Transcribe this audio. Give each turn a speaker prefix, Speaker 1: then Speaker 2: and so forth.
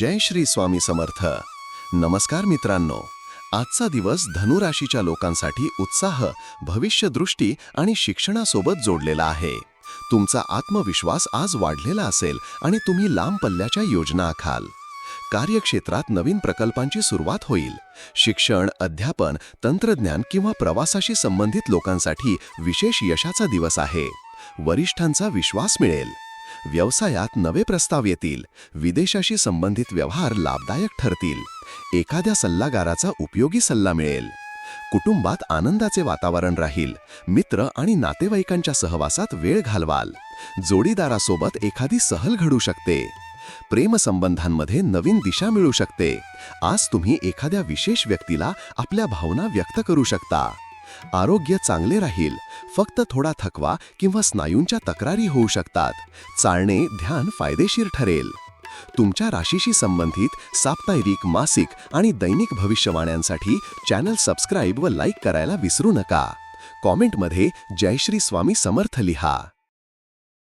Speaker 1: जय श्री स्वामी समर्थ. नमस्कार मित्रांनो. आजचा दिवस धनुराशीच्या लोकांसाठी उत्साह, भविष्यदृष्टी आणि शिक्षणासोबत जोडलेला आहे. तुमचा आत्मविश्वास आज वाढलेला असेल आणि तुम्ही लांब पल्ल्याच्या योजना आखाल. कार्यक्षेत्रात नवीन प्रकल्पांची सुरुवात होईल. शिक्षण, अध्यापन, तंत्रज्ञान किंवा प्रवासाशी संबंधित लोकांसाठी विशेष यशाचा दिवस आहे. वरिष्ठांचा विश्वास मिळेल. व्यवसायात नवे प्रस्ताव येतील. विदेशाशी संबंधित व्यवहार लाभदायक ठरतील. एखाद्या सल्लागाराचा उपयोगी सल्ला मिळेल. कुटुंबात आनंदाचे वातावरण राहील. मित्र आणि नातेवाईकांच्या सहवासात वेळ घालवाल. जोडीदारासोबत एखादी सहल घडू शकते. प्रेमसंबंधांमध्ये नवीन दिशा मिळू शकते. आज तुम्ही एखाद्या विशेष व्यक्तीला आपल्या भावना व्यक्त करू शकता. आरोग्य चांगले राहील. फक्त थोडा थकवा किंवा स्नायूंच्या तक्रारी होऊ शकतात. चालणे, ध्यान फायदेशीर ठरेल. तुमच्या राशीशी संबंधित साप्ताहिक, मासिक आणि दैनिक भविष्यवाण्यांसाठी चॅनल सबस्क्राईब व लाईक करायला विसरू नका. कॉमेंटमध्ये जय श्री स्वामी समर्थ लिहा.